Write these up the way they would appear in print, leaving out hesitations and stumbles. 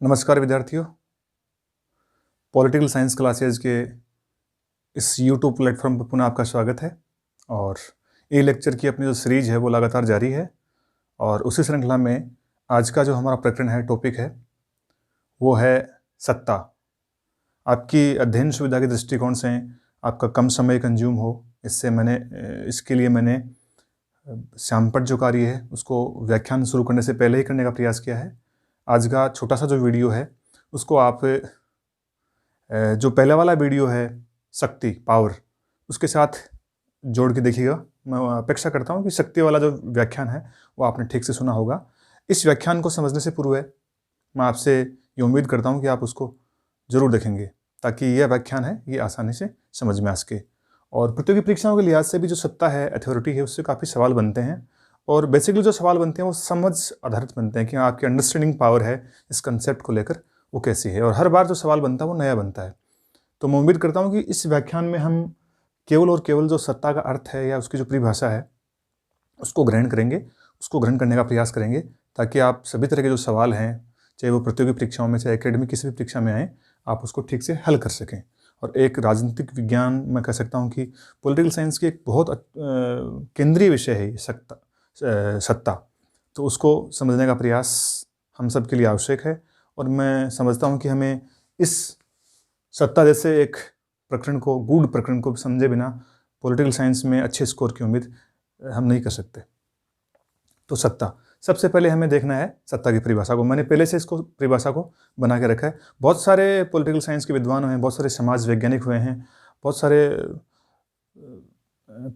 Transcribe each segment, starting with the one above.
नमस्कार विद्यार्थियों। Political science classes के इस यूट्यूब प्लेटफॉर्म पर पुनः आपका स्वागत है। और ये लेक्चर की अपनी जो सीरीज है वो लगातार जारी है। और उसी श्रृंखला में आज का जो हमारा प्रकरण है, टॉपिक है, वो है सत्ता। आपकी अध्ययन सुविधा के दृष्टिकोण से आपका कम समय कंज्यूम हो, इसके लिए मैंने श्यामपट्ट जो कार्य है उसको व्याख्यान शुरू करने से पहले ही करने का प्रयास किया है। आज का छोटा सा जो वीडियो है उसको आप जो पहले वाला वीडियो है शक्ति पावर, उसके साथ जोड़ के देखिएगा। मैं अपेक्षा करता हूँ कि शक्ति वाला जो व्याख्यान है वो आपने ठीक से सुना होगा। इस व्याख्यान को समझने से पूर्व मैं आपसे ये उम्मीद करता हूँ कि आप उसको ज़रूर देखेंगे, ताकि यह व्याख्यान है ये आसानी से समझ में आ सके। और प्रतियोगी परीक्षाओं के लिहाज से भी जो सत्ता है, अथॉरिटी है, उससे काफ़ी सवाल बनते हैं। और बेसिकली जो सवाल बनते हैं वो समझ आधारित बनते हैं कि आपकी अंडरस्टैंडिंग पावर है इस कंसेप्ट को लेकर वो कैसी है। और हर बार जो सवाल बनता है वो नया बनता है। तो मैं उम्मीद करता हूँ कि इस व्याख्यान में हम केवल और केवल जो सत्ता का अर्थ है या उसकी जो परिभाषा है उसको ग्रहण करेंगे, उसको ग्रहण करने का प्रयास करेंगे, ताकि आप सभी तरह के जो सवाल हैं, चाहे वो प्रतियोगी परीक्षाओं में, चाहे एकेडमिक किसी भी परीक्षा में आए, आप उसको ठीक से हल कर सकें। और एक राजनीतिक विज्ञान, मैं कह सकता हूँ कि पॉलिटिकल साइंस की एक बहुत केंद्रीय विषय है ये सत्ता। तो उसको समझने का प्रयास हम सब के लिए आवश्यक है। और मैं समझता हूँ कि हमें इस सत्ता जैसे एक प्रकरण को, गूढ़ प्रकरण को समझे बिना पॉलिटिकल साइंस में अच्छे स्कोर की उम्मीद हम नहीं कर सकते। तो सत्ता, सबसे पहले हमें देखना है सत्ता की परिभाषा को। मैंने पहले से इसको परिभाषा को बना के रखा है। बहुत सारे पॉलिटिकल साइंस के विद्वान हैं, बहुत सारे समाज वैज्ञानिक हुए हैं, बहुत सारे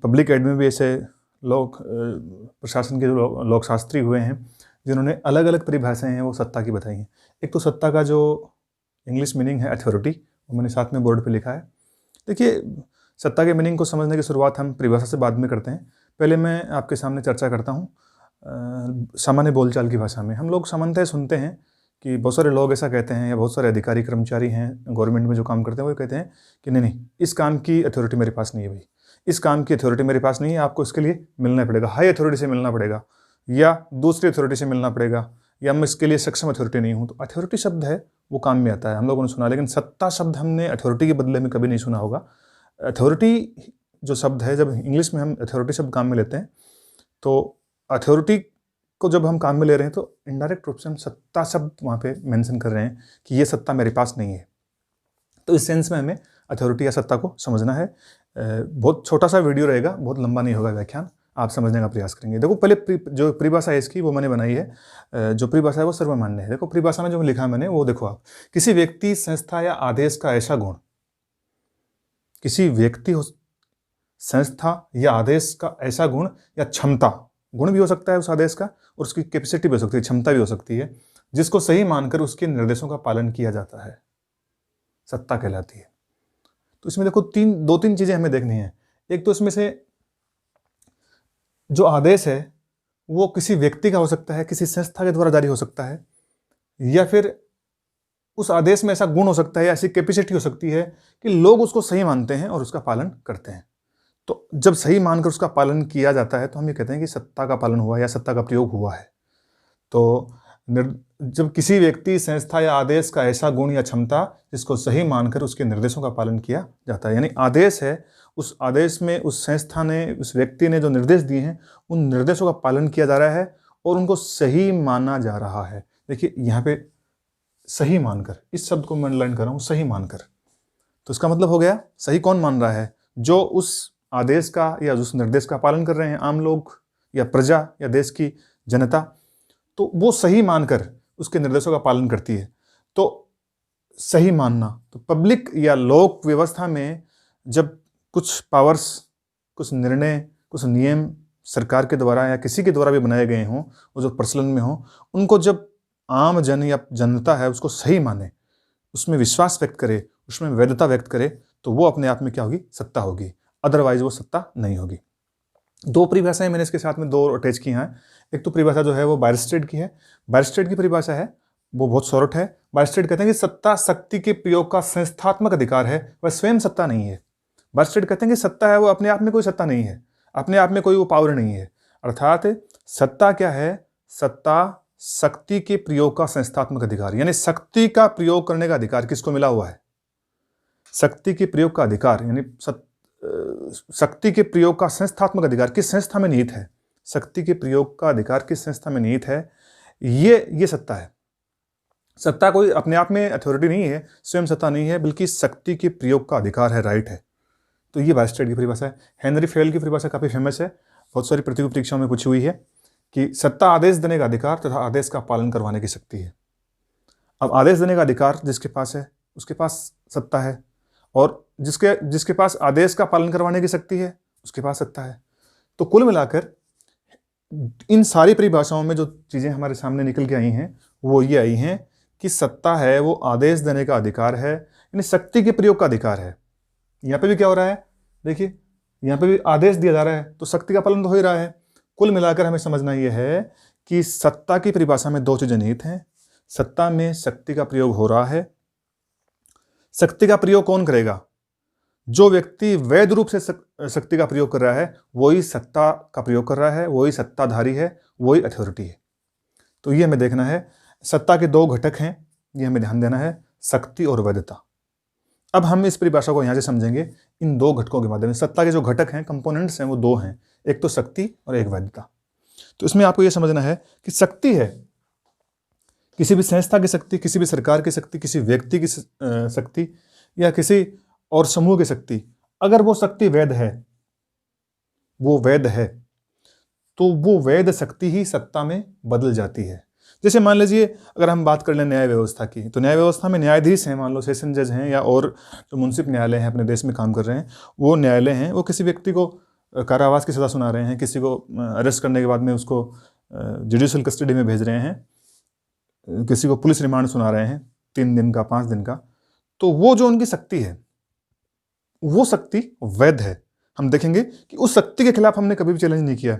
पब्लिक एड में भी ऐसे लोग, प्रशासन के जो लोकशास्त्री हुए हैं, जिन्होंने अलग अलग परिभाषाएं हैं वो सत्ता की बताई हैं। एक तो सत्ता का जो इंग्लिश मीनिंग है अथॉरिटी, वो मैंने साथ में बोर्ड पे लिखा है। देखिए, सत्ता के मीनिंग को समझने की शुरुआत हम परिभाषा से बाद में करते हैं। पहले मैं आपके सामने चर्चा करता हूँ सामान्य बोलचाल की भाषा में। हम लोग सामान्यतः सुनते हैं कि बहुत सारे लोग ऐसा कहते हैं, या बहुत सारे अधिकारी कर्मचारी हैं गवर्नमेंट में जो काम करते हैं, वो कहते हैं कि नहीं, इस काम की अथॉरिटी मेरे पास नहीं है भाई, इस काम की अथॉरिटी मेरे पास नहीं है, आपको इसके लिए मिलना पड़ेगा, हाई अथॉरिटी से मिलना पड़ेगा, या दूसरी अथॉरिटी से मिलना पड़ेगा, या मैं इसके लिए सक्षम अथॉरिटी नहीं हूँ। तो अथॉरिटी शब्द है वो काम में आता है, हम लोगों ने सुना, लेकिन सत्ता शब्द हमने अथॉरिटी के बदले में कभी नहीं सुना होगा। अथॉरिटी जो शब्द है, जब इंग्लिश में हम अथॉरिटी शब्द काम में लेते हैं, तो अथॉरिटी को जब हम काम में ले रहे हैं तो इनडायरेक्ट रूप से हम सत्ता शब्द वहाँ पे मेंशन कर रहे हैं कि ये सत्ता मेरे पास नहीं है। तो इस सेंस में हमें अथॉरिटी या सत्ता को समझना है। बहुत छोटा सा वीडियो रहेगा, बहुत लंबा नहीं होगा व्याख्यान, आप समझने का प्रयास करेंगे। देखो, पहले जो परिभाषा है इसकी वो मैंने बनाई है। जो परिभाषा है वो सर्वमान्य है। देखो, परिभाषा में जो लिखा मैंने वो देखो आप, किसी व्यक्ति, संस्था या आदेश का ऐसा गुण, किसी व्यक्ति, संस्था या आदेश का ऐसा गुण या क्षमता, गुण भी हो सकता है उस आदेश का, और उसकी कैपेसिटी भी हो सकती है, क्षमता भी हो सकती है, जिसको सही मानकर उसके निर्देशों का पालन किया जाता है, सत्ता कहलाती है। तो इसमें देखो दो तीन चीजें हमें देखनी है। एक तो इसमें से जो आदेश है वो किसी व्यक्ति का हो सकता है, किसी संस्था के द्वारा जारी हो सकता है, या फिर उस आदेश में ऐसा गुण हो सकता है या ऐसी कैपेसिटी हो सकती है कि लोग उसको सही मानते हैं और उसका पालन करते हैं। तो जब सही मानकर उसका पालन किया जाता है तो हम ये कहते हैं कि सत्ता का पालन हुआ या सत्ता का प्रयोग हुआ है। तो जब किसी व्यक्ति, संस्था या आदेश का ऐसा गुण या क्षमता जिसको सही मानकर उसके निर्देशों का पालन किया जाता है, यानी आदेश है, उस आदेश में उस संस्था ने, उस व्यक्ति ने जो निर्देश दिए हैं उन निर्देशों का पालन किया जा रहा है और उनको सही माना जा रहा है। देखिए यहाँ पे सही मानकर, इस शब्द को मैं अंडरलाइन कर रहा हूँ, सही मानकर। तो इसका मतलब हो गया, सही कौन मान रहा है? जो उस आदेश का या उस निर्देश का पालन कर रहे हैं, आम लोग या प्रजा या देश की जनता, तो वो सही मानकर उसके निर्देशों का पालन करती है। तो सही मानना, तो पब्लिक या लोक व्यवस्था में जब कुछ पावर्स, कुछ निर्णय, कुछ नियम सरकार के द्वारा या किसी के द्वारा भी बनाए गए हों, वो जो प्रचलन में हो, उनको जब आम जन या जनता है उसको सही माने, उसमें विश्वास व्यक्त करे, उसमें वैधता व्यक्त करे, तो वो अपने आप में क्या होगी? सत्ता होगी। अदरवाइज वो सत्ता नहीं होगी। दो परिभाषाएं मैंने इसके साथ में दो अटैच की हैं। एक तो परिभाषा जो है वो बायरस्टेड की है। बायरस्टेड की परिभाषा है वो बहुत शॉर्ट है। बायरस्टेड कहते हैं कि सत्ता शक्ति के प्रयोग का संस्थात्मक अधिकार है, वह स्वयं सत्ता नहीं है। बायरस्टेड कहते हैं कि सत्ता है वो अपने आप में कोई सत्ता नहीं है, अपने आप में कोई वो पावर नहीं है। अर्थात सत्ता क्या है? सत्ता शक्ति के प्रयोग का संस्थात्मक अधिकार, यानी शक्ति का प्रयोग करने का अधिकार किसको मिला हुआ है? शक्ति के प्रयोग का अधिकार यानी शक्ति के प्रयोग का संस्थात्मक अधिकार किस संस्था में निहित है? शक्ति के प्रयोग का अधिकार किस संस्था में निहित है? ये सत्ता है। सत्ता कोई अपने आप में अथॉरिटी नहीं है, स्वयं सत्ता नहीं है, बल्कि शक्ति के प्रयोग का अधिकार है, राइट है। तो ये बायस्टेड की परिभाषा है। हेनरी फेल की परिभाषा काफ़ी फेमस है, बहुत सारी प्रतियोगी परीक्षाओं में पूछी हुई है कि सत्ता आदेश देने का अधिकार तथा आदेश का पालन करवाने की शक्ति है। अब आदेश देने का अधिकार जिसके पास है उसके पास सत्ता है, और जिसके पास आदेश का पालन करवाने की शक्ति है उसके पास सत्ता है। तो कुल मिलाकर इन सारी परिभाषाओं में जो चीज़ें हमारे सामने निकल के आई हैं वो ये आई हैं कि सत्ता है वो आदेश देने का अधिकार है, यानी शक्ति के प्रयोग का अधिकार है। यहाँ पे भी क्या हो रहा है, देखिए यहाँ पे भी आदेश दिया जा रहा है, तो शक्ति का पालन तो हो ही रहा है। कुल मिलाकर हमें समझना यह है कि सत्ता की परिभाषा में दो चीजें निहित हैं। सत्ता में शक्ति का प्रयोग हो रहा है। शक्ति का प्रयोग कौन करेगा? जो व्यक्ति वैध रूप से शक्ति का प्रयोग कर रहा है वही सत्ता का प्रयोग कर रहा है, वही सत्ताधारी है, वही अथॉरिटी है। तो ये हमें देखना है। सत्ता के दो घटक हैं, ये हमें ध्यान देना है, शक्ति और वैधता। अब हम इस परिभाषा को यहाँ से समझेंगे इन दो घटकों के माध्यम से। सत्ता के जो घटक हैं, कंपोनेंट्स हैं, वो दो हैं, एक तो शक्ति और एक वैधता। तो इसमें आपको ये समझना है कि शक्ति है किसी भी संस्था की शक्ति, किसी भी सरकार की शक्ति, किसी व्यक्ति की शक्ति या किसी और समूह की शक्ति। अगर वो शक्ति वैध है, वो वैध है, तो वो वैध शक्ति ही सत्ता में बदल जाती है। जैसे मान लीजिए अगर हम बात कर लें न्याय व्यवस्था की, तो न्याय व्यवस्था में न्यायाधीश हैं, मान लो सेशन जज हैं या और जो मुंसिफ न्यायालय हैं अपने देश में काम कर रहे हैं, वो न्यायालय हैं, वो किसी व्यक्ति को कारावास की सज़ा सुना रहे हैं, किसी को अरेस्ट करने के बाद में उसको जुडिशल कस्टडी में भेज रहे हैं, किसी को पुलिस रिमांड सुना रहे हैं 3 दिन का 5 दिन का, तो वो जो उनकी शक्ति है वो शक्ति वैध है। हम देखेंगे कि उस शक्ति के खिलाफ हमने कभी भी चैलेंज नहीं किया।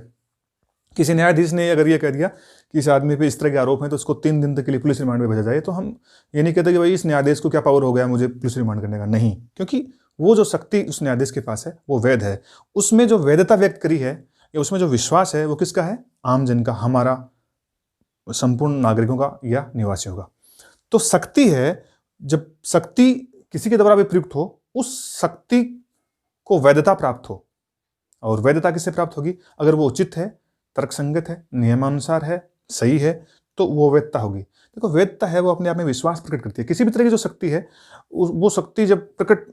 किसी न्यायाधीश ने अगर ये कह दिया कि इस आदमी पे इस तरह के आरोप हैं तो उसको 3 दिन तक के लिए पुलिस रिमांड में भेजा जाए, तो हम ये नहीं कहते कि भाई इस न्यायाधीश को क्या पावर हो गया मुझे पुलिस रिमांड करने का। नहीं, क्योंकि वो जो शक्ति उस न्यायाधीश के पास है वो वैध है। उसमें जो वैधता व्यक्त करी है या उसमें जो विश्वास है वो किसका है? आम जन का, हमारा, संपूर्ण नागरिकों का या निवासियों का। तो शक्ति है, जब शक्ति किसी के द्वारा भी प्रयुक्त हो, उस शक्ति को वैधता प्राप्त हो। और वैधता किससे प्राप्त होगी? अगर वो उचित है, तर्कसंगत है, नियमानुसार है, सही है, तो वो वैधता होगी। देखो, वैधता है वो अपने आप में विश्वास प्रकट करती है। किसी भी तरह की जो शक्ति है, वो शक्ति जब प्रकट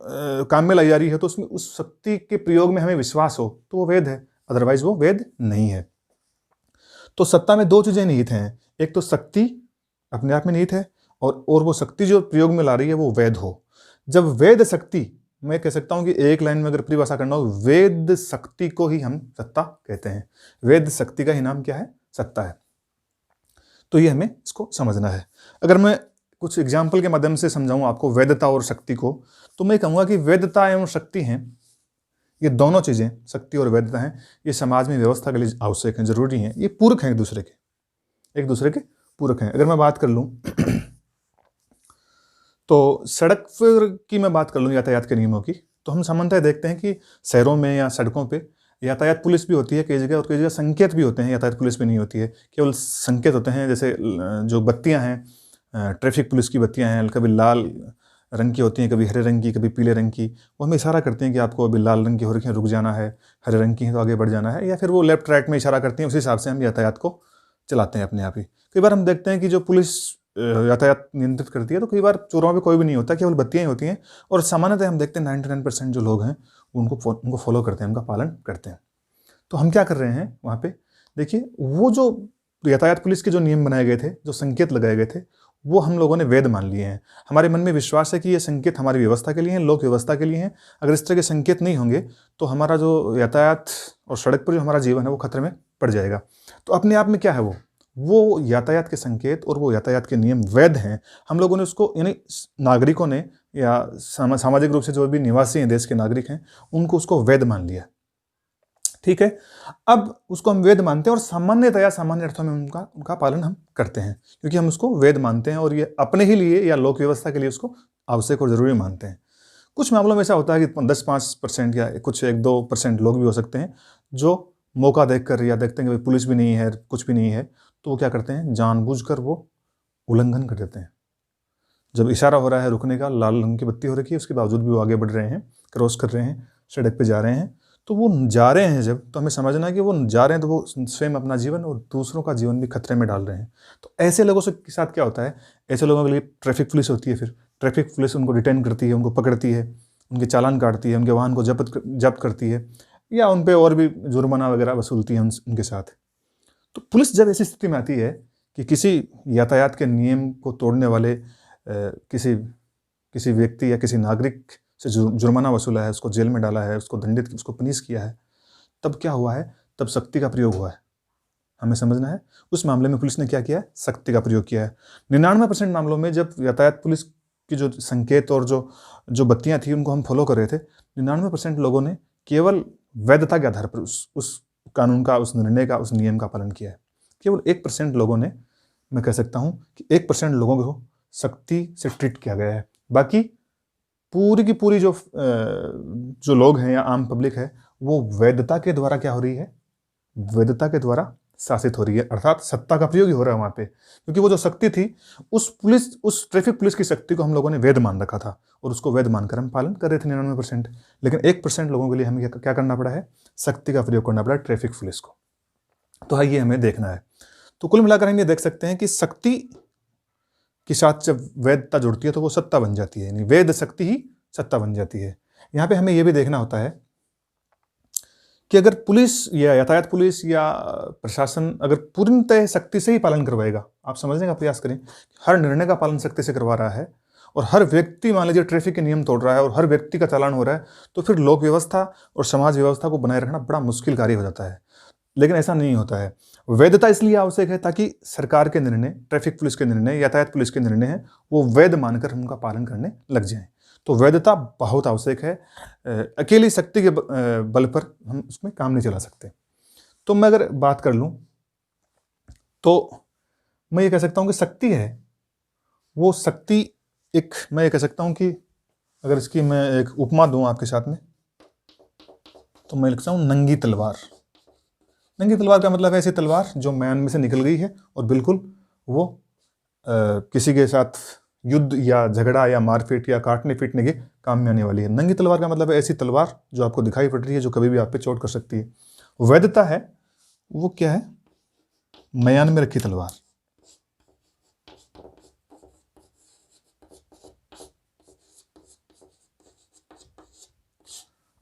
काम में लाई जा रही है तो उसमें उस शक्ति के प्रयोग में हमें विश्वास हो तो वो वैध है, अदरवाइज वो वैध नहीं है। तो सत्ता में दो चीजें निहित हैं, एक तो शक्ति अपने आप में निहित है और वो शक्ति जो प्रयोग में ला रही है वो वैध हो। जब वैध शक्ति, मैं कह सकता हूं कि एक लाइन में अगर परिभाषा करना हो, वैध शक्ति को ही हम सत्ता कहते हैं। वैध शक्ति का ही नाम क्या है? सत्ता है। तो ये हमें इसको समझना है। अगर मैं कुछ एग्जाम्पल के माध्यम से समझाऊं आपको वैधता और शक्ति को, तो मैं कहूंगा कि वैधता एवं शक्ति हैं, ये दोनों चीजें, शक्ति और वैधता हैं, ये समाज में व्यवस्था के लिए आवश्यक हैं, जरूरी हैं, ये पूरक हैं, एक दूसरे के पूरक हैं। अगर मैं बात कर लूं तो सड़क की मैं बात कर लूँ यातायात के नियमों की, तो हम सामान्यतः देखते हैं कि शहरों में या सड़कों पे यातायात पुलिस भी होती है कई जगह, और कई जगह संकेत भी होते हैं, यातायात पुलिस भी नहीं होती है, केवल संकेत होते हैं। जैसे जो बत्तियां हैं, ट्रैफिक पुलिस की बत्तियां हैं, कभी लाल रंग की होती हैं, कभी हरे रंग की, कभी पीले रंग की, वो हमें इशारा करते हैं कि आपको अभी लाल रंग की हो रखी है, रुक जाना है, हरे रंग की है तो आगे बढ़ जाना है, या फिर वो लेफ्ट राइट में इशारा करती हैं, उस हिसाब से हम यातायात को चलाते हैं अपने आप ही। कई बार हम देखते हैं कि जो पुलिस यातायात नियंत्रित करती है तो कई बार चौराहों पे कोई भी नहीं होता, केवल बत्तियां ही होती हैं, और सामान्यतः हम देखते हैं 99% जो लोग हैं उनको फॉलो करते हैं, उनका पालन करते हैं। तो हम क्या कर रहे हैं वहाँ पे, देखिए वो जो यातायात पुलिस के जो नियम बनाए गए थे, जो संकेत लगाए गए थे, वो हम लोगों ने वैध मान लिए हैं। हमारे मन में विश्वास है कि ये संकेत हमारी व्यवस्था के लिए हैं, लोक व्यवस्था के लिए हैं। अगर इस तरह के संकेत नहीं होंगे तो हमारा जो यातायात और सड़क पर जो हमारा जीवन है वो खतरे में पड़ जाएगा। तो अपने आप में क्या है वो यातायात के संकेत और वो यातायात के नियम वैध हैं। हम लोगों ने उसको, यानी नागरिकों ने या सामाजिक रूप से जो भी निवासी हैं, देश के नागरिक हैं, उनको उसको वैध मान लिया। ठीक है, अब उसको हम वेद मानते हैं और सामान्यतया सामान्य अर्थों में उनका पालन हम करते हैं, क्योंकि हम उसको वेद मानते हैं और ये अपने ही लिए या लोक व्यवस्था के लिए उसको आवश्यक और जरूरी मानते हैं। कुछ मामलों में ऐसा होता है कि 10-5% या कुछ 1-2% लोग भी हो सकते हैं जो मौका देखकर या देखते हैं कि पुलिस भी नहीं है, कुछ भी नहीं है, तो वो क्या करते हैं, जानबूझकर वो उल्लंघन कर देते हैं। जब इशारा हो रहा है रुकने का, लाल रंग की बत्ती हो रखी है, उसके बावजूद भी वो आगे बढ़ रहे हैं, क्रॉस कर रहे हैं, सड़क पे जा रहे हैं, तो वो जा रहे हैं जब, तो हमें समझना है कि वो जा रहे हैं तो वो स्वयं अपना जीवन और दूसरों का जीवन भी खतरे में डाल रहे हैं। तो ऐसे लोगों के साथ क्या होता है, ऐसे लोगों के लिए ट्रैफिक पुलिस होती है। फिर ट्रैफिक पुलिस उनको डिटेन करती है, उनको पकड़ती है, उनके चालान काटती है, उनके वाहन को जब्त करती है, या उन पर और भी जुर्माना वगैरह वसूलती है उनके साथ। तो पुलिस जब ऐसी स्थिति में आती है कि किसी यातायात के नियम को तोड़ने वाले किसी व्यक्ति या किसी नागरिक से जुर्माना वसूला है, उसको जेल में डाला है, उसको दंडित, उसको पनिश किया है, तब क्या हुआ है, तब शक्ति का प्रयोग हुआ है। हमें समझना है उस मामले में पुलिस ने क्या किया है, शक्ति का प्रयोग किया है। 99% मामलों में जब यातायात पुलिस की जो संकेत और जो बत्तियां थी उनको हम फॉलो कर रहे थे, 99% लोगों ने केवल वैधता के आधार पर उस कानून का, उस निर्णय का, उस नियम का पालन किया है। केवल 1% लोगों ने, मैं कह सकता हूं कि 1% लोगों को सख्ती से ट्रीट किया गया है। बाकी पूरी की पूरी जो लोग हैं या आम पब्लिक है, वो वैधता के द्वारा क्या हो रही है, वैधता के द्वारा शासित हो रही है, अर्थात सत्ता का प्रयोग ही हो रहा है वहां पे। क्योंकि वो जो शक्ति थी, उस ट्रैफिक पुलिस की शक्ति को हम लोगों ने वैध मान रखा था और उसको वैध मानकर हम पालन कर रहे थे 99%। लेकिन 1% लोगों के लिए हमें क्या करना पड़ा है, शक्ति का प्रयोग करना पड़ा ट्रैफिक पुलिस को। तो ये हमें देखना है। तो कुल मिलाकर हम ये देख सकते हैं कि शक्ति के साथ जब वैधता जुड़ती है तो वो सत्ता बन जाती है, यानी वैध शक्ति ही सत्ता बन जाती है। यहाँ पे हमें ये भी देखना होता है कि अगर पुलिस या यातायात पुलिस या प्रशासन अगर पूर्णतः शक्ति से ही पालन करवाएगा, आप समझने का प्रयास करें, हर निर्णय का पालन शक्ति से करवा रहा है और हर व्यक्ति मान लीजिए ट्रैफिक के नियम तोड़ रहा है और हर व्यक्ति का चालान हो रहा है, तो फिर लोक व्यवस्था और समाज व्यवस्था को बनाए रखना बड़ा मुश्किल कार्य हो जाता है। लेकिन ऐसा नहीं होता है। वैधता इसलिए आवश्यक है ताकि सरकार के निर्णय, ट्रैफिक पुलिस के निर्णय, यातायात पुलिस के निर्णय हैं, वो वैध मानकर हम उनका पालन करने लग जाएं। तो वैधता बहुत आवश्यक है। अकेली शक्ति के बल पर हम उसमें काम नहीं चला सकते। तो मैं अगर बात कर लूं तो मैं ये कह सकता हूं कि शक्ति है वो शक्ति मैं ये कह सकता हूं कि अगर इसकी मैं एक उपमा दूं आपके साथ में, तो मैं लिखता हूं नंगी तलवार। नंगी तलवार का मतलब है ऐसी तलवार जो म्यान में से निकल गई है और बिल्कुल वो किसी के साथ युद्ध या झगड़ा या मारपीट या काटने पीटने के काम में आने वाली है। नंगी तलवार का मतलब है ऐसी तलवार जो आपको दिखाई पड़ रही है, जो कभी भी आप पे चोट कर सकती है। वैधता है वो क्या है, म्यान में रखी तलवार।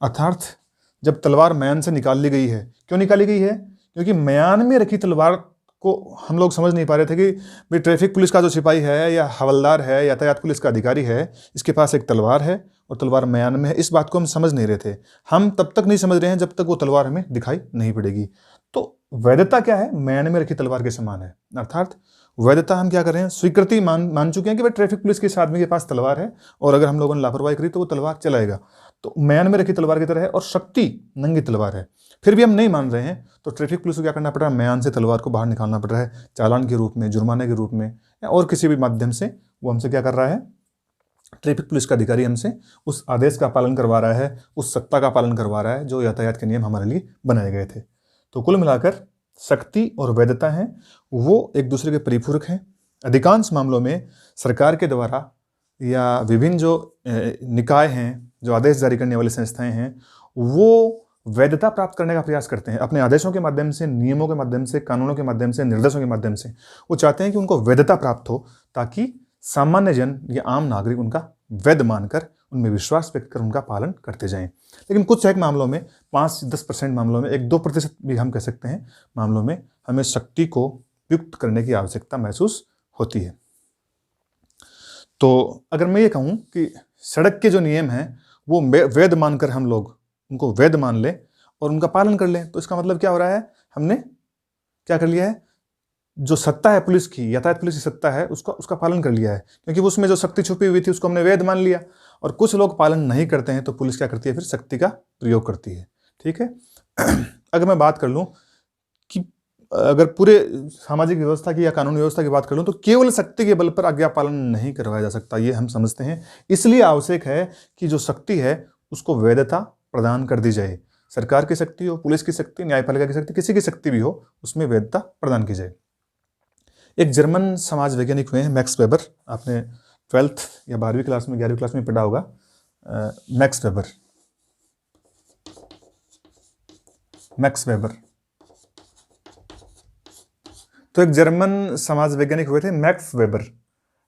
अर्थात जब तलवार म्यान से निकाल ली गई है, क्यों निकाली गई है, क्योंकि म्यान में रखी तलवार को हम लोग समझ नहीं पा रहे थे कि भाई ट्रैफिक पुलिस का जो सिपाही है या हवलदार है, यातायात पुलिस का अधिकारी है, इसके पास एक तलवार है और तलवार म्यान में है। इस बात को हम समझ नहीं रहे थे। हम तब तक नहीं समझ रहे हैं जब तक वो तलवार हमें दिखाई नहीं पड़ेगी। तो वैधता क्या है, म्यान में रखी तलवार के समान है। अर्थात वैधता हम क्या कर रहे हैं, स्वीकृति मान चुके हैं कि भाई ट्रैफिक पुलिस के इस आदमी के पास तलवार है और अगर हम लोगों ने लापरवाही करी तो वो तलवार चलाएगा। तो म्यान में रखी तलवार की तरह है और शक्ति नंगी तलवार है। फिर भी हम नहीं मान रहे हैं तो ट्रैफिक पुलिस को क्या करना पड़ रहा है, म्यान से तलवार को बाहर निकालना पड़ रहा है, चालान के रूप में, जुर्माने के रूप में या और किसी भी माध्यम से वो हमसे क्या कर रहा है, ट्रैफिक पुलिस का अधिकारी हमसे उस आदेश का पालन करवा रहा है, उस सत्ता का पालन करवा रहा है जो यातायात के नियम हमारे लिए बनाए गए थे। तो कुल मिलाकर शक्ति और वैधता हैं वो एक दूसरे के परिपूरक हैं। अधिकांश मामलों में सरकार के द्वारा या विभिन्न जो निकाय हैं, जो आदेश जारी करने वाली संस्थाएं हैं, वो वैधता प्राप्त करने का प्रयास करते हैं अपने आदेशों के माध्यम से, नियमों के माध्यम से, कानूनों के माध्यम से, निर्देशों के माध्यम से। वो चाहते हैं कि उनको वैधता प्राप्त हो ताकि सामान्य जन या आम नागरिक उनका वैध मानकर, उनमें विश्वास व्यक्त कर उनका पालन करते जाएं। लेकिन कुछ एक मामलों में, 5-10% मामलों में, 1-2% भी हम कह सकते हैं मामलों में, हमें शक्ति को युक्त करने की आवश्यकता महसूस होती है। तो अगर मैं ये कहूँ कि सड़क के जो नियम हैं वो वैध मानकर हम लोग उनको वैध मान लें और उनका पालन कर लें, तो इसका मतलब क्या हो रहा है, हमने क्या कर लिया है, जो सत्ता है पुलिस की, यातायात पुलिस की सत्ता है, उसका पालन कर लिया है। क्योंकि उसमें जो शक्ति छुपी हुई थी उसको हमने वैध मान लिया। और कुछ लोग पालन नहीं करते हैं तो पुलिस क्या करती है, फिर शक्ति का प्रयोग करती है। ठीक है। अगर मैं बात कर लूँ कि अगर पूरे सामाजिक व्यवस्था की या कानून व्यवस्था की बात कर लूँ तो केवल शक्ति के बल पर आज्ञा पालन नहीं करवाया जा सकता, ये हम समझते हैं। इसलिए आवश्यक है कि जो शक्ति है उसको वैधता प्रदान कर दी जाए। सरकार की शक्ति हो, पुलिस की शक्ति, न्यायपालिका की शक्ति, किसी की शक्ति भी हो, उसमें वैधता प्रदान की जाए। एक जर्मन समाज वैज्ञानिक हुए हैं मैक्स वेबर। आपने 12th या 12वीं क्लास में 11वीं क्लास में पढ़ा होगा मैक्स वेबर। मैक्स वेबर तो एक जर्मन समाज वैज्ञानिक हुए थे मैक्स वेबर।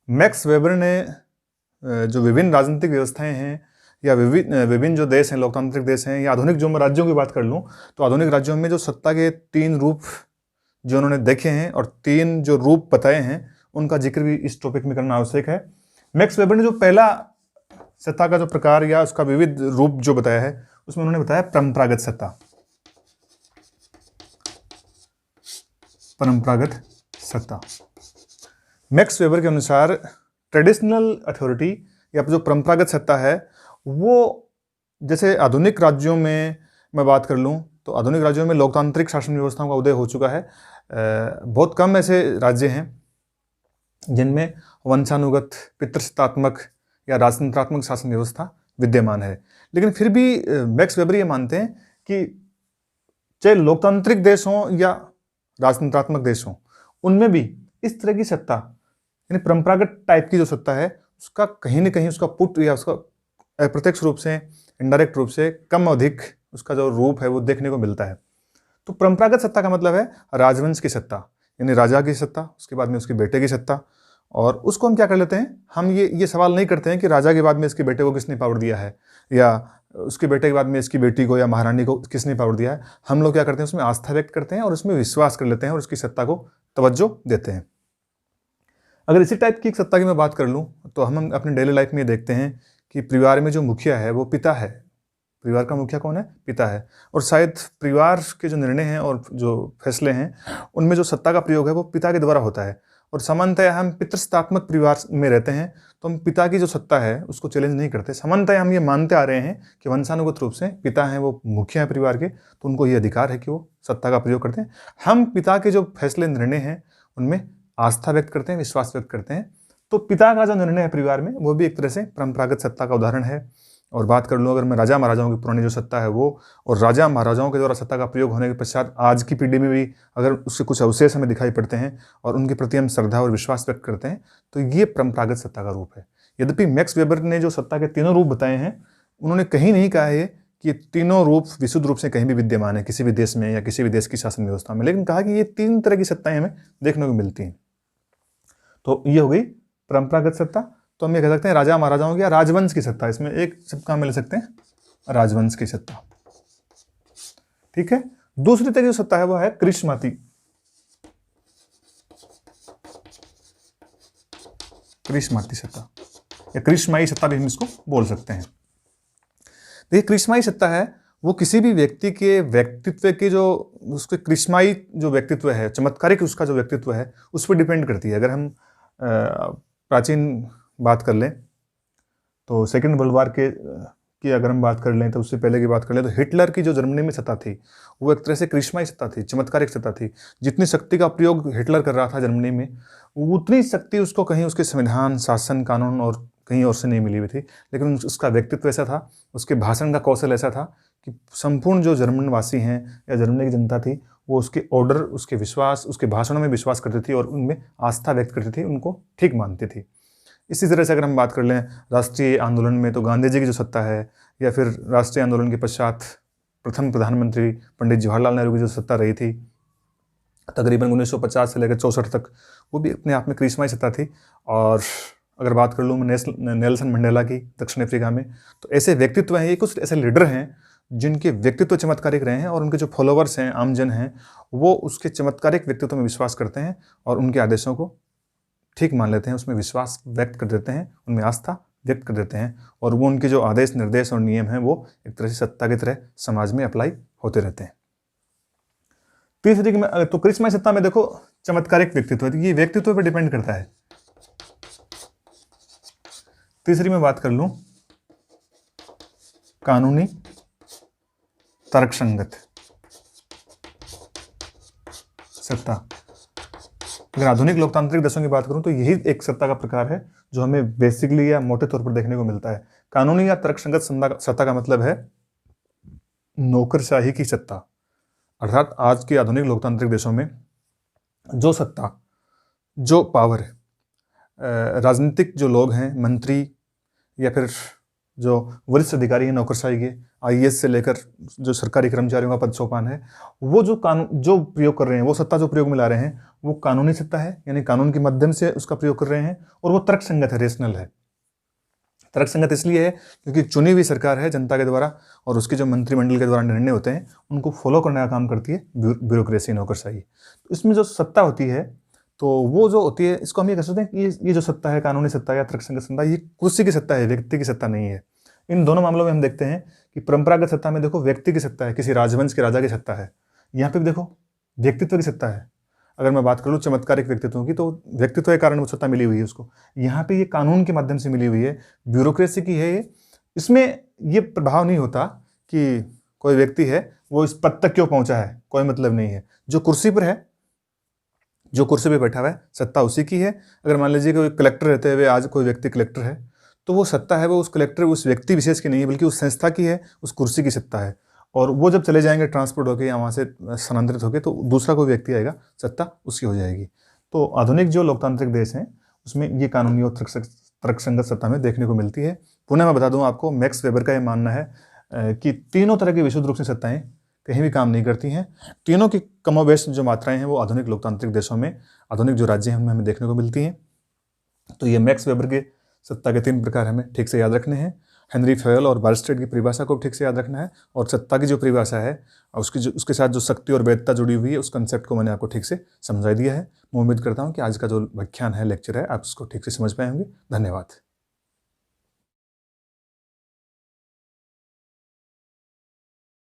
मैक्स वेबर ने जो विभिन्न राजनीतिक व्यवस्थाएं हैं या विभिन्न जो देश हैं, लोकतांत्रिक देश हैं, या आधुनिक जो मैं राज्यों की बात कर लूँ तो आधुनिक राज्यों में जो सत्ता के 3 रूप जो उन्होंने देखे हैं और 3 जो रूप बताए हैं उनका जिक्र भी इस टॉपिक में करना आवश्यक है। मैक्स वेबर ने जो पहला सत्ता का जो प्रकार या उसका विविध रूप जो बताया है उसमें उन्होंने बताया परंपरागत सत्ता। परंपरागत सत्ता मैक्स वेबर के अनुसार ट्रेडिशनल अथॉरिटी या जो परंपरागत सत्ता है वो, जैसे आधुनिक राज्यों में मैं बात कर लूँ तो आधुनिक राज्यों में लोकतांत्रिक शासन व्यवस्थाओं का उदय हो चुका है। बहुत कम ऐसे राज्य हैं जिनमें वंशानुगत पितृसत्तात्मक या राजतंत्रात्मक शासन व्यवस्था विद्यमान है। लेकिन फिर भी मैक्स वेबर ये मानते हैं कि चाहे लोकतांत्रिक देश हों या राजतंत्रात्मक देश हों, उनमें भी इस तरह की सत्ता यानी परंपरागत टाइप की जो सत्ता है उसका कहीं ना कहीं उसका पुट या उसका अप्रत्यक्ष रूप से, इनडायरेक्ट रूप से कम अधिक उसका जो रूप है वो देखने को मिलता है। तो परंपरागत सत्ता का मतलब है राजवंश की सत्ता, यानी राजा की सत्ता, उसके बाद में उसके बेटे की सत्ता। और उसको हम क्या कर लेते हैं, हम ये सवाल नहीं करते हैं कि राजा के बाद में इसके बेटे को किसने पावर दिया है या उसके बेटे के बाद में इसकी बेटी को या महारानी को किसने पावर दिया है। हम लोग क्या करते हैं, उसमें आस्था व्यक्त करते हैं और उसमें विश्वास कर लेते हैं और उसकी सत्ता को तवज्जो देते हैं। अगर इसी टाइप की एक सत्ता की मैं बात कर लूँ तो हम अपने डेली लाइफ में देखते हैं कि परिवार में जो मुखिया है वो पिता है। परिवार का मुखिया कौन है? पिता है। और शायद परिवार के जो निर्णय हैं और जो फैसले हैं उनमें जो सत्ता का प्रयोग है वो पिता के द्वारा होता है। और सामान्यतः हम पितृसत्तात्मक परिवार में रहते हैं तो हम पिता की जो सत्ता है उसको चैलेंज नहीं करते। सामान्यतः हम ये मानते आ रहे हैं कि वंशानुगत रूप से पिता हैं, वो मुखिया हैं परिवार के, तो उनको ये अधिकार है कि वो सत्ता का प्रयोग करते हैं। हम पिता के जो फैसले निर्णय हैं उनमें आस्था व्यक्त करते हैं, विश्वास व्यक्त करते हैं। तो पिता का जो निर्णय है परिवार में वो भी एक तरह से परंपरागत सत्ता का उदाहरण है। और बात कर लूँ अगर मैं राजा महाराजाओं की पुरानी जो सत्ता है वो, और राजा महाराजाओं के द्वारा सत्ता का प्रयोग होने के पश्चात आज की पीढ़ी में भी अगर उसके कुछ अवशेष हमें दिखाई पड़ते हैं और उनके प्रति हम श्रद्धा और विश्वास व्यक्त करते हैं तो ये परंपरागत सत्ता का रूप है। यद्यपि मैक्स वेबर ने जो सत्ता के 3 रूप बताए हैं उन्होंने कहीं नहीं कहा है कि ये 3 रूप विशुद्ध रूप से कहीं भी विद्यमान है किसी भी देश में या किसी भी देश की शासन व्यवस्था में, लेकिन कहा कि ये 3 तरह की सत्ताएं हमें देखने को मिलती हैं। तो ये हो गई परंपरागत सत्ता। तो हम ये कह सकते हैं राजा महाराजाओं की या राजवंश की सत्ता। इसमें एक शब्द कहाँ मिल सकते हैं? राजवंश की सत्ता। ठीक है। दूसरी तरह की जो सत्ता है वो है कृष्माती। कृष्माती सत्ता या कृष्माई सत्ता भी हम इसको बोल सकते हैं। देखिए कृष्माई सत्ता है वो किसी भी व्यक्ति के व्यक्तित्व के जो उसके कृष्माई जो व्यक्तित्व है, चमत्कारिक उसका जो व्यक्तित्व है उस पर डिपेंड करती है। अगर हम प्राचीन बात कर लें तो सेकेंड वर्ल्ड वार की अगर हम बात कर लें तो उससे पहले की बात कर लें तो हिटलर की जो जर्मनी में सत्ता थी वो एक तरह से कृष्माई सत्ता थी, चमत्कारिक सत्ता थी। जितनी शक्ति का प्रयोग हिटलर कर रहा था जर्मनी में उतनी शक्ति उसको कहीं उसके संविधान, शासन, कानून और कहीं और से नहीं मिली हुई थी। लेकिन उसका व्यक्तित्व ऐसा था, उसके भाषण का कौशल ऐसा था कि संपूर्ण जो जर्मन वासी हैं या जर्मनी की जनता थी वो उसके ऑर्डर, उसके विश्वास, उसके भाषणों में विश्वास करती थी और उनमें आस्था व्यक्त करती थी, उनको ठीक मानती थी। इसी तरह से अगर हम बात कर लें राष्ट्रीय आंदोलन में तो गांधी जी की जो सत्ता है या फिर राष्ट्रीय आंदोलन के पश्चात प्रथम प्रधानमंत्री पंडित जवाहरलाल नेहरू की जो सत्ता रही थी तकरीबन 1950 से लेकर 64 तक, वो भी अपने आप में कृष्माई सत्ता थी। और अगर बात कर लूँ नेल्सन मंडेला की दक्षिण अफ्रीका में, तो ऐसे व्यक्तित्व हैं, ये कुछ ऐसे लीडर हैं जिनके व्यक्तित्व चमत्कारिक रहे हैं और उनके जो फॉलोवर्स हैं, आमजन हैं, वो उसके चमत्कारिक व्यक्तित्व में विश्वास करते हैं और उनके आदेशों को ठीक मान लेते हैं, उसमें विश्वास व्यक्त कर देते हैं, उनमें आस्था व्यक्त कर देते हैं और वो उनके जो आदेश, निर्देश और नियम हैं वो एक तरह से सत्ता की तरह समाज में अप्लाई होते रहते हैं। तीसरी में तो कृष्माई सत्ता में देखो चमत्कारिक व्यक्तित्व, ये व्यक्तित्व पर डिपेंड करता है। तीसरी में बात कर लूं कानूनी तर्कसंगत सत्ता। अगर आधुनिक लोकतांत्रिक देशों की बात करूं तो यही एक सत्ता का प्रकार है जो हमें बेसिकली या मोटे तौर पर देखने को मिलता है। कानूनी या तर्कसंगत सत्ता का मतलब है नौकरशाही की सत्ता। अर्थात आज के आधुनिक लोकतांत्रिक देशों में जो सत्ता जो पावर है, राजनीतिक जो लोग हैं, मंत्री या फिर जो वरिष्ठ अधिकारी हैं नौकरशाही के, आईएएस से लेकर जो सरकारी कर्मचारियों का पद सोपान है, वो जो कानून जो प्रयोग कर रहे हैं, वो सत्ता जो प्रयोग में ला रहे हैं, वो कानूनी सत्ता है, यानी कानून के माध्यम से उसका प्रयोग कर रहे हैं, और वो तर्कसंगत है, रेशनल है। तर्कसंगत इसलिए है क्योंकि चुनी हुई सरकार है जनता के द्वारा, और उसके जो मंत्रिमंडल के द्वारा निर्णय होते हैं उनको फॉलो करने का काम करती है ब्यूरोक्रेसी, नौकरशाही। तो इसमें जो सत्ता होती है, तो वो जो होती है, इसको हम ये कह सकते हैं कि ये जो सत्ता है, कानूनी सत्ता या तर्कसंगत सत्ता, ये कुर्सी की सत्ता है, व्यक्ति की सत्ता नहीं है। इन दोनों मामलों में हम देखते हैं कि परंपरागत सत्ता में देखो व्यक्ति की सत्ता है, किसी राजवंश के राजा की सत्ता है। यहाँ पे भी देखो व्यक्तित्व की सत्ता है। अगर मैं बात करूँ चमत्कारिक व्यक्तित्वों की, तो व्यक्तित्व के कारण वो सत्ता मिली हुई है उसको। यहाँ पे ये कानून के माध्यम से मिली हुई है, ब्यूरोक्रेसी की है ये। इसमें ये प्रभाव नहीं होता कि कोई व्यक्ति है वो इस पद तक क्यों पहुंचा है, कोई मतलब नहीं है। जो कुर्सी पर है, जो कुर्सी पे बैठा हुआ है, सत्ता उसी की है। अगर मान लीजिए कोई कलेक्टर रहते हुए आज कोई व्यक्ति कलेक्टर है, तो वो सत्ता है वो उस कलेक्टर, उस व्यक्ति विशेष की नहीं है, बल्कि उस संस्था की है, उस कुर्सी की सत्ता है। और वो जब चले जाएंगे ट्रांसपोर्ट होकर या वहाँ से स्थानांतरित होकर, तो दूसरा कोई व्यक्ति आएगा, सत्ता उसकी हो जाएगी। तो आधुनिक जो लोकतांत्रिक देश हैं उसमें ये कानूनी और तर्कसंगत सत्ता में देखने को मिलती है। पुनः मैं बता दूं आपको, मैक्स वेबर का ये मानना है कि तीनों तरह की विशुद्ध रूप से सत्ताएं कहीं भी काम नहीं करती हैं। तीनों की कमोबेश जो मात्राएं हैं वो आधुनिक लोकतांत्रिक देशों में, आधुनिक जो राज्य हैं उनमें हमें देखने को मिलती हैं। तो ये मैक्स वेबर के सत्ता के 3 प्रकार हमें ठीक से याद रखने हैं। हेनरी फयोल और बालस्ट्रेट की परिभाषा को ठीक से याद रखना है, और सत्ता की जो परिभाषा है उसके साथ जो शक्ति और वैधता जुड़ी हुई है, उस कंसेप्ट को मैंने आपको ठीक से समझा दिया है। मैं उम्मीद करता हूँ कि आज का जो व्याख्यान है, लेक्चर है, आप उसको ठीक से समझ पाए होंगे। धन्यवाद।